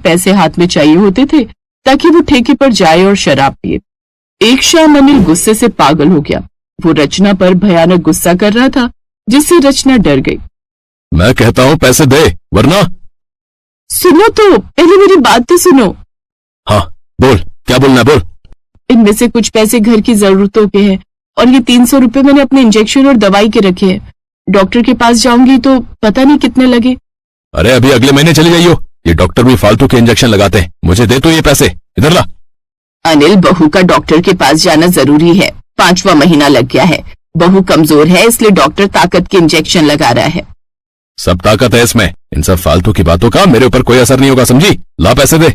पैसे हाथ में चाहिए होते थे ताकि वो ठेके पर जाए और शराब पिए। एक शाम अनिल गुस्से से पागल हो गया। वो रचना पर भयानक गुस्सा कर रहा था, जिससे रचना डर गई। मैं कहता हूँ पैसे दे, वरना। सुनो तो, पहले मेरी बात तो सुनो। हाँ बोल, क्या बोलना बोल। इनमें से कुछ पैसे घर की जरूरतों के हैं और ये 300 रुपए मैंने अपने इंजेक्शन और दवाई के रखे हैं। डॉक्टर के पास जाऊंगी तो पता नहीं कितने लगे। अरे अभी अगले महीने चली जाइयो, ये डॉक्टर भी फालतू के इंजेक्शन लगाते हैं। मुझे दे तो ये पैसे, इधर ला। अनिल, बहू का डॉक्टर के पास जाना जरूरी है। 5वां महीना लग गया है। बहू कमजोर है, इसलिए डॉक्टर ताकत के इंजेक्शन लगा रहा है। सब ताकत है इसमें, इन सब फालतू की बातों का मेरे ऊपर कोई असर नहीं होगा, समझी? ला पैसे दे।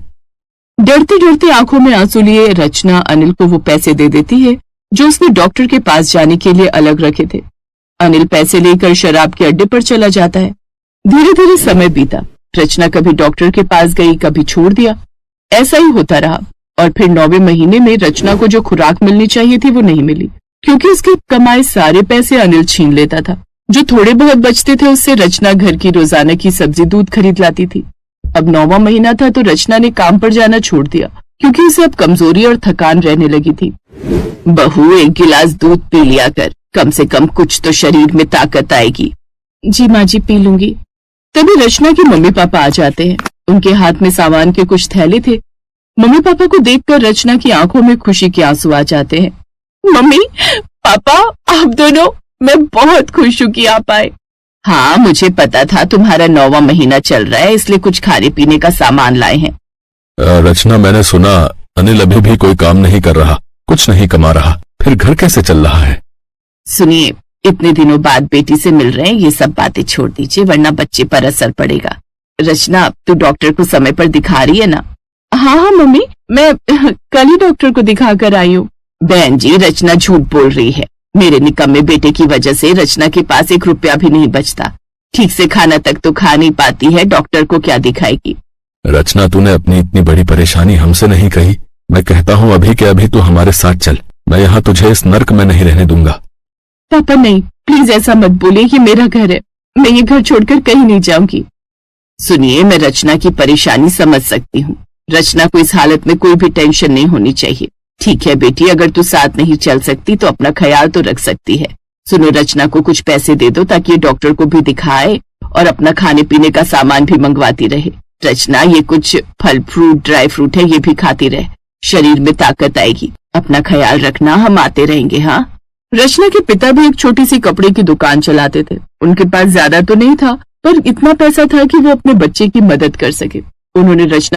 डरते डरते आंखों में आंसू लिए रचना अनिल को वो पैसे दे देती है जो उसने डॉक्टर के पास जाने के लिए अलग रखे थे। अनिल पैसे लेकर शराब के अड्डे पर चला जाता है। धीरे धीरे समय बीता। रचना कभी डॉक्टर के पास गई, कभी छोड़ दिया। ऐसा ही होता रहा और फिर 9वें महीने में रचना को जो खुराक मिलनी चाहिए थी वो नहीं मिली, क्योंकि उसके कमाए सारे पैसे अनिल छीन लेता था। जो थोड़े बहुत बचते थे उससे रचना घर की रोजाना की सब्जी दूध खरीद लाती थी। अब 9वां महीना था तो रचना ने काम पर जाना छोड़ दिया, क्योंकि उसे अब कमजोरी और थकान रहने लगी थी। बहू, 1 गिलास दूध पी लिया कर, कम से कम कुछ तो शरीर में ताकत आएगी। जी माँ जी, पी लूंगी। तभी रचना के मम्मी पापा आ जाते हैं। उनके हाथ में सामान के कुछ थैले थे। मम्मी पापा को देखकर रचना की आंखों में खुशी के आंसू आ जाते हैं। मम्मी पापा, आप दोनों, मैं बहुत खुश हूँ कि आप आए। हाँ, मुझे पता था तुम्हारा 9वां महीना चल रहा है, इसलिए कुछ खाने पीने का सामान लाए हैं। रचना, मैंने सुना अनिल अभी भी कोई काम नहीं कर रहा, कुछ नहीं कमा रहा, फिर घर कैसे चल रहा है? सुनिए, इतने दिनों बाद बेटी से मिल रहे हैं, ये सब बातें छोड़ दीजिए, वरना बच्चे पर असर पड़ेगा। रचना, तू डॉक्टर को समय पर दिखा रही है ना? हाँ हाँ मम्मी, मैं कल ही डॉक्टर को दिखा कर आई हूँ। बहन जी, रचना झूठ बोल रही है। मेरे निकम्मे बेटे की वजह से रचना के पास 1 रुपया भी नहीं बचता। ठीक से खाना तक तो खा नहीं पाती है, डॉक्टर को क्या दिखाएगी? रचना, तूने अपनी इतनी बड़ी परेशानी हमसे नहीं कही। मैं कहता हूँ अभी के अभी तू हमारे साथ चल, मैं यहाँ तुझे इस नर्क में नहीं रहने दूंगा। पापा नहीं, प्लीज ऐसा मत बोलिए, कि मेरा घर है, मैं ये घर छोड़कर कहीं नहीं जाऊंगी। सुनिए, मैं रचना की परेशानी समझ सकती हूँ। रचना को इस हालत में कोई भी टेंशन नहीं होनी चाहिए। ठीक है बेटी, अगर तू साथ नहीं चल सकती तो अपना ख्याल तो रख सकती है। सुनो, रचना को कुछ पैसे दे दो ताकि ये डॉक्टर को भी दिखाए और अपना खाने पीने का सामान भी मंगवाती रहे। रचना, ये कुछ फल फ्रूट, ड्राई फ्रूट है, ये भी खाती रहे, शरीर में ताकत आएगी। अपना ख्याल रखना, हम आते रहेंगे। हाँ। रचना के पिता भी एक छोटी सी कपड़े की दुकान चलाते थे। उनके पास ज्यादा तो नहीं था, पर इतना पैसा था कि वो अपने बच्चे की मदद कर सके। उन्होंने रचना